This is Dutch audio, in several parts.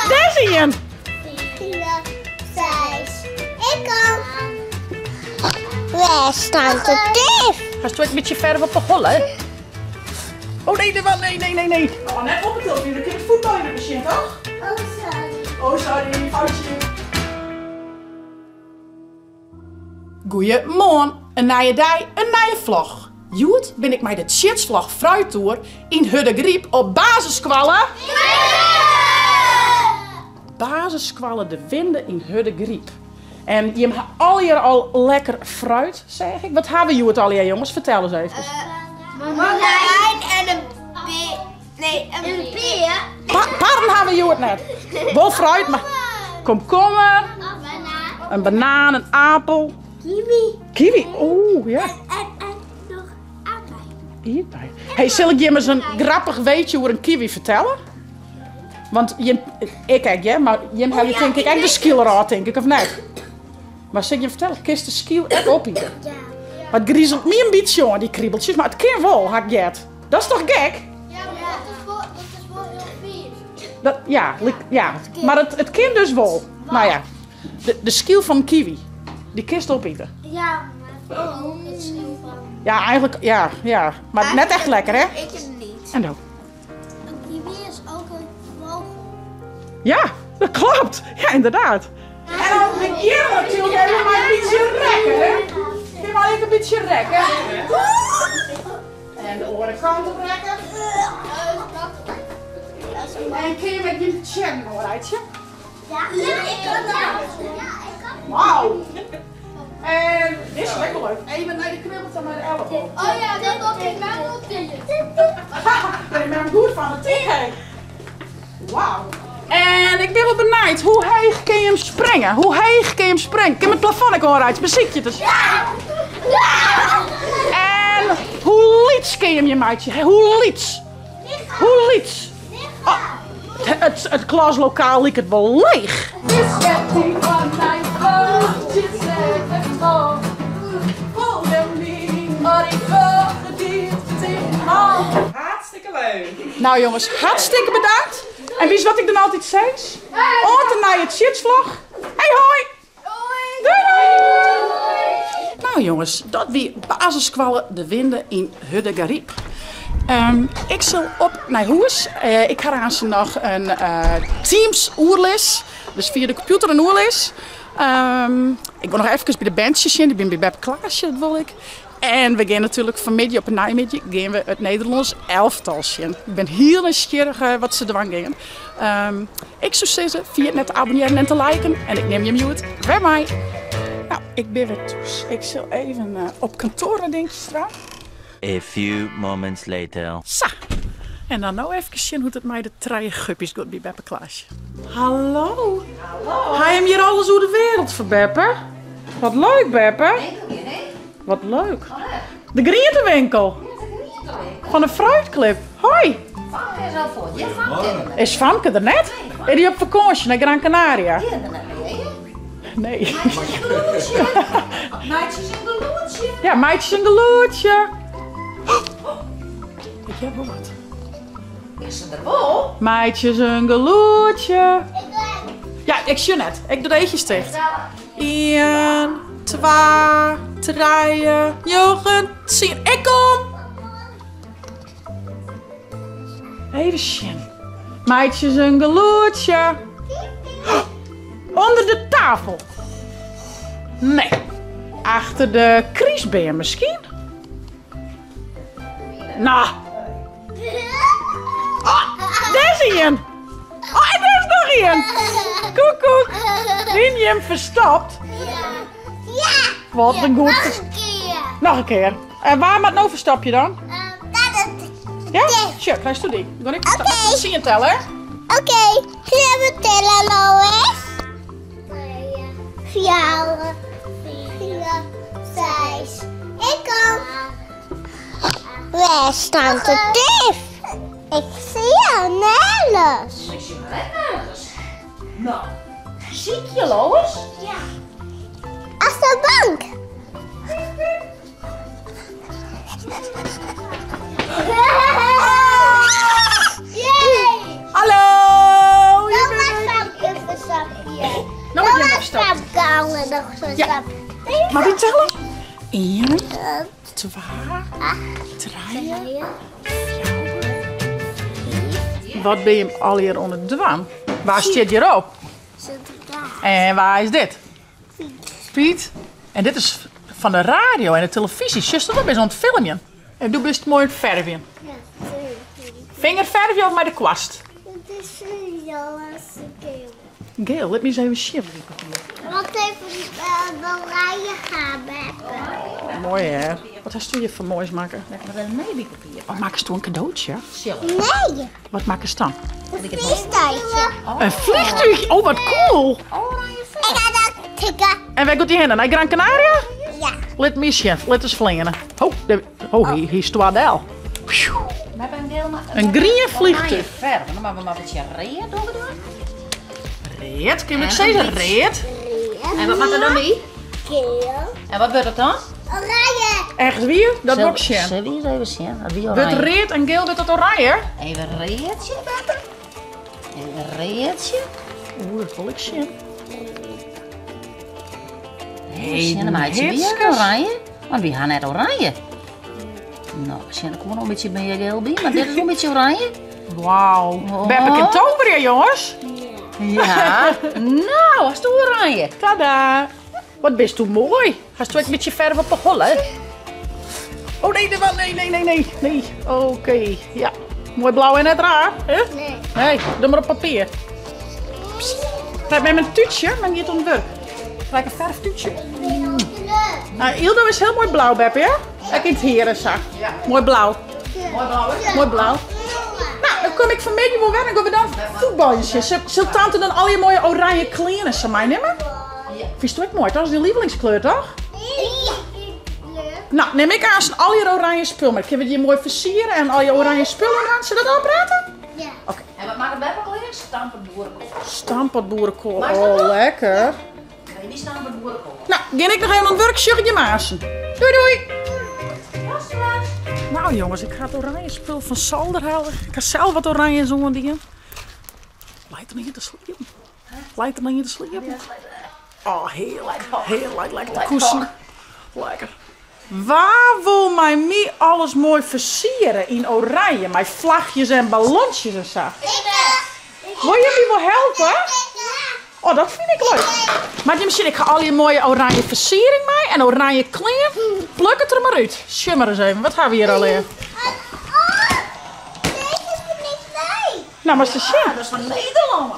Daar zie je hem. 4, 6. Ik kom. Waar staat de dief? Ga je een beetje verder op de hollen? Oh nee, nee. Oh, net op het tiltje, dan kun je het voetbal in de machine, toch? Oh, sorry. Oh, sorry, foutje. Goeiemorgen, een nieuwe dag, een nieuwe vlog. Joet ben ik met de Tjitsvlog Fruittour in Huddegriep op basisscholen. Basisscholen de Winden in Huddegriep. En je hebt al lekker fruit, zeg ik. Wat hebben we Joet al hier, jongens? Vertel eens even. Mandarijn en een peer. Nee, een peer. Paren hebben we Joet net. Wel fruit, maar komkommer, een banaan, een appel. Kiwi, oeh, ja. En nog aardbei. Hierbij. Hey, zal ik je eens een grappig weetje over een kiwi vertellen? Want ik kijk, ja, maar je hebt denk ik echt de skillerad, denk ik, of net? Maar zeg je vertellen, kist de skill echt opeten. Ja. Maar het griezelt me een beetje, jongen, die kriebeltjes, maar het kan wel, had ik het. Dat is toch gek? Ja, maar dat is wel heel vies. Dat, ja, maar het kan dus wel. Nou ja, de skill van kiwi, die kist opeten. Ja, maar het is heel van. Ja, eigenlijk, ja. Maar net echt lekker, hè? Ik het niet. En dan? Een kiwi is ook een vogel. Ja, dat klopt. Ja, inderdaad. En dan de kinderen natuurlijk even maar een beetje rekken, hè? Kun maar even een beetje rekken. En de andere kant op rekken. En kun je met je chatten nog uitje? Ja, ik kan dat. Ja, ik kan. Wauw. En dit is lekker leuk. Even naar de knibbelt en naar de elleboog. Oh ja, dat was ik wel natuurlijk. Ben je met hem goed van het team? Wauw. En ik ben wel benieuwd, hoe hoog kun je hem springen? Hoe hoog kun je hem springen? Ik heb het plafond ook al uit, muziekje dus. En hoe liets kun je hem je maatje? Hoe liets? Hoe liets? Oh, het klaslokaal lijkt het wel leeg. Hartstikke leuk. Nou jongens, hartstikke bedankt. En wie is wat ik dan altijd zeg? Oorten naar je Tjitsvlog. Hey hoi! Doei! Nou jongens, dat weer basisscholen de Winden in Huddegriep. Ik zal op naar huis. Ik ga aan ze nog een Teams oerles. Dus via de computer een oerles. Ik wil nog even bij de bandjes in. Ik ben bij Beb Klaasje, dat wil ik. En we gaan natuurlijk vanmiddag op een namiddagje gaan we het Nederlands elftalsje. Ik ben heel nieuwsgierig wat ze ervan gaan. Ik zou zeggen, via het net te abonneren en te liken. En ik neem je mute bij mij. Nou, ik ben weer thuis. Ik zal even op kantoor denk je straks. A few moments later. Zo. En dan nou even zien hoe het mij de treien guppies gaat bij Beppe Klaasje. Hallo. Hallo. Ga je hem hier alles over de wereld voor Beppe? Wat leuk Beppe. Wat leuk. De grietenwinkel. Van een fruitclip. Hoi. Is Famke er net? Is die op vakantie naar Gran Canaria? Nee. Meidjes in de loodje. Ja, meidjes in de loodje. Ik heb wel wat. Is ze er wel? Meidjes een geloertje. Ja, ik zie net. Ik doe de eetjes dicht. 1, 2, 3, Jochen, 10. Ik kom! Even zien. Meidjes een geloertje. Onder de tafel. Nee. Achter de kriesbeer misschien? Nou. Oh, daar zie je hem. Oh, en daar is nog een. Koekoek. Heb je hem verstopt? Ja. Wat een goed. Nog een keer. Nog een keer. En waar maakt nou verstop je dan? Ja? Dit. Sure, luister die. Dan ik verstoppen. Zie je tellen, hè? Oké, zullen we tellen nou eens? 4, 6. Ik kom. Waar staat de dief? Ik zie hem nergens. Ik zie hem net nergens. Nou, ziek je, Lois? Ja. Als de bank. nog zo Ja. stap. Mag ik tellen? 1, 2, 3. Wat ben je al hier onder de dwaan? Waar staat hierop? En waar is dit? Piet. En dit is van de radio en de televisie. Zuster, dat is aan het filmen. En doe best mooi het verven. Vingerverven of met de kwast? Het is Jolas geel. Geel, laat me eens even zien. Wat even oranje gaan hebben. Mooi hè? Wat hast je hier voor moois maken? Wat maken ze toen een cadeautje? Nee, Wat maken ze dan? een vliegtuigje. Een vliegtuig! Oh, wat cool! Ik ga dat tikken. En waar gaat die heen? Naar Gran Canaria? Ja. Let me zien, let eens vlingen. Hier staat al. Een green vliegtuig. Verven, dan maken we maar een beetje reet doen. Reet, kun je zeggen reet? En wat maakt er dan mee? Geel. En wat wordt het dan? Oranje. Echt wie? Dat wordt zien. Zullen we eens even zien? Wie Wordt oranje? reet en geel wordt het oranje? Even een reetje, Better. Even een reetje. Oeh, dat wil ik zien. Hey, dan maak je weer hitsjes. oranje. Want we gaan net oranje. Nou, we zien er gewoon een beetje meer geel bij, maar dit is een beetje oranje. Wauw. Oh. We hebben een toveren, jongens. Ja. Nou, als het oranje. Tada. Wat best toen mooi. Ga je een beetje verf op de hollen? Oh nee. Oké, ja. Mooi blauw en net raar. Hè? Nee. Nee, doe maar op papier. Krijg met mijn tuutje, maar niet ontwerp. Krijg een verftuutje. Ildo is heel mooi blauw, Beppe, ja? Kijk in het herenzak. Ja. Mooi blauw. Mooi blauw, hè? Mooi blauw. Nou, dan kom ik vanmiddag wel weg en gaan we dan voetballetjes. Zult tante dan al je mooie oranje kleren aan mij nemen? Ja. Vind je het ook mooi? Dat is je lievelingskleur, toch? Leuk. Nou, neem ik aan al je oranje spul mee. Kunnen we die mooi versieren en al je oranje spullen aan? Zullen we dat praten? Ja. En wat maakt het bij elkaar? Stampen boerenkool. Stampot boerenkool. Maar is dat Oh, toch? lekker. Nee, die stampen boerenkool. Nou, ga ik nog even een workshopje maasen. Doei doei! Nou jongens, ik ga het oranje spul van Salder halen. Ik ga zelf wat oranje zo'n dingen. Lijkt er niet te sliepen. Lijkt er niet te sliepen. Oh, heel lekker te kussen. Lekker. Waar wil mij mee alles mooi versieren in oranje? Mijn vlagjes en ballonsjes en zo. Wil je me wel helpen? Oh, dat vind ik leuk. Maar misschien, ik ga al je mooie oranje versiering mee en oranje kleur. Pluk het er maar uit. Schimmer eens even. Wat gaan we hier al in? Deze is er niet bij. Nou, maar ze zien. Dat is van Nederland.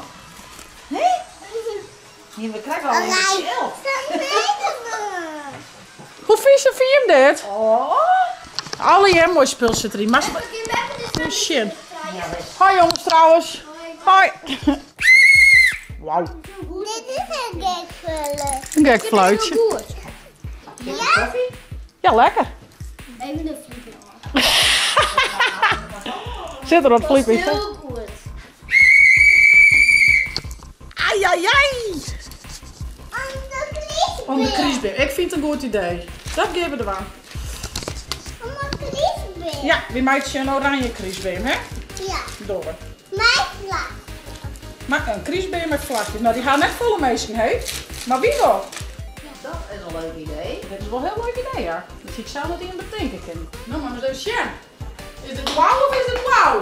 Hé? Hier, we krijgen al een zelf. Hoe vies vind je hem dit? Oh. Alle je mooi spul zit erin. Maar shit. Hoi jongens trouwens. Hoi. Wauw. Dit is een gekvullen. Een gek fluitje. Ja? Ja, lekker. Even de vliegen. Zit er wat flip in. hè? Heel goed. Ai, ai, ai. Om de Om kriesbeer. Ik vind het een goed idee. Dat geven we er aan. de kriesbeer. Ja, wie maakt je een oranje kriesbeer, hè? Ja. Door. Mijn vlag. Maar een kriesbeer met vlagjes. Nou, die gaan net volle meesting, hè? Maar wie wel? Dat is een leuk idee. Dit is wel een heel leuk idee, ja. Dus ik zou dat in bedenken kunnen. Nou, maar eens even zien. Is het blauw of is het blauw?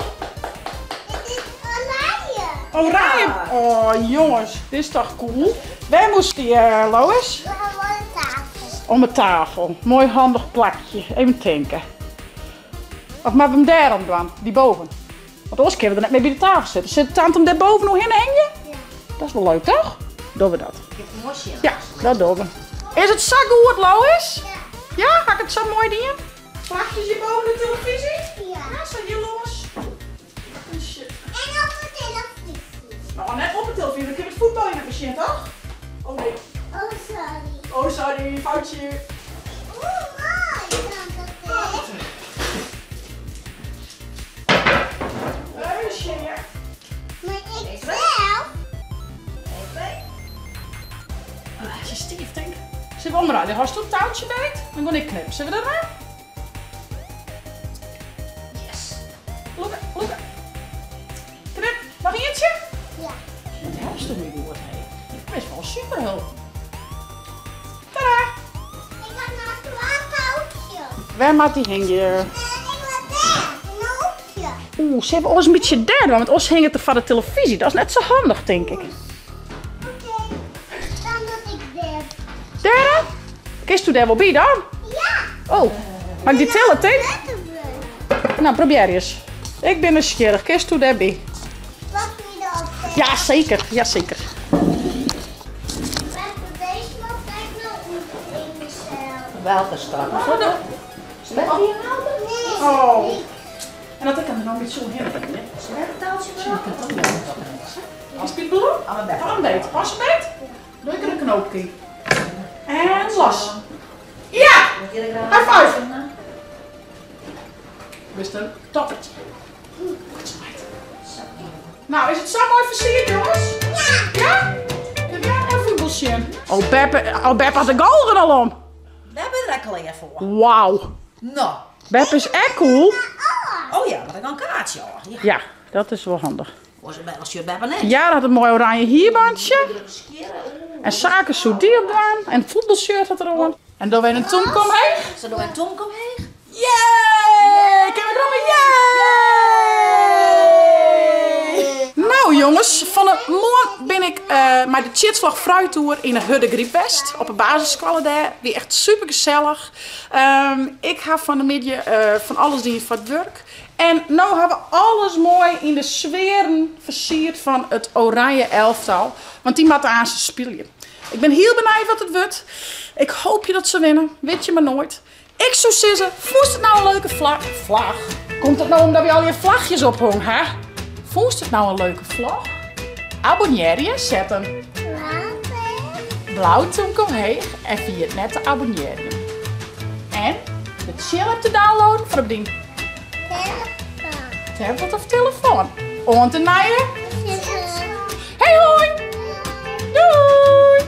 Het is oranje. Oranje. Oh, jongens. Dit is toch cool? Waar moest die, Lois? We gaan wel een tafel. Om de tafel. Mooi handig plakje. Even denken. Of maar we hem daar om doen? Die boven. Want anders kunnen we er net mee bij de tafel zitten. Zit de tante hem daar boven nog in hangen? Ja. Dat is wel leuk, toch? Doen we dat. Ik heb een mosje. Ja, dat doen we. Is het zo goed, Lois? Ja. Ja, ga ik het zo mooi doen? Vlagjes hier boven de televisie? Ja. Ja, zo hier los. Shit. En op de televisie. Nou, net op de televisie. Dan kun je het voetbal in hebben, shit, toch? Oh nee. Oh, sorry. Oh, sorry. Foutje. Oeh, mooi. Tante. Shit. Maar ik zelf. Als je stief denkt. Zullen we omdraaien? Dan hast je een touwtje bij. Dan ga ik knippen. Zullen we dat doen? Yes. Look. Knip. Nog eentje? Ja. Wat helpt er nu door? Dat is wel super hulp. Waar maakt die hingen? Ze hebben ons een beetje derde, want ons hing het er van de televisie. Dat is net zo handig, denk ik. Derde? Kist u daar wel bij dan? Ja. Oh, mag ik die tellen, Tink? Nou, probeer eens. Ik ben nieuwsgierig. Kist u daarbij? Ja, zeker. Ja, zeker. Welke straks? Oh. En dat ik hem er nog niet zo heel erg in. Als het bedoel? Aan beet. Als je beet, doe ik er een knoopje. En los. Ja! High five! Wist een toppertje. Nou, is het zo mooi versierd, jongens? Ja! Ja? Kun jij een voetbalsje? Oh, Beppe had de goal er al om. Daar ben je er al even voor. Wauw. Nou. Beppe is echt cool. Oh ja, maar ik een kaartje. Ja. Ja, dat is wel handig. Was het bij als je Beppe net? Ja, dat had een mooi oranje hierbandje. En zaken soudie op gedaan. En een voetbalshirt had eronder. En dan weer een Tom kom heen. Zo doen we een Tom kom heen. Yay! Kunnen we erop? Yay! Nou jongens, van de morgen ben ik met de Tjitsvlag Fruittour in de Hudde Griepwest. Op een basisschool daar. Weer echt super gezellig. Ik ga van de middag van alles die van het werk. En nu hebben we alles mooi in de sferen versierd van het oranje elftal. Want die moeten aan ze spelen. Ik ben heel benieuwd wat het wordt. Ik hoop je dat ze winnen. Weet je maar nooit. Ik zou zeggen, voest het nou een leuke vlag? Komt het nou omdat we al je vlagjes ophangen, hè? Voest het nou een leuke vlag? Abonneer je, zet een blauw toenkom heeg en via het net te abonneren. En de chill app te downloaden voor op die tablet of telefoon. On te naaien. Hey hoi! Doei!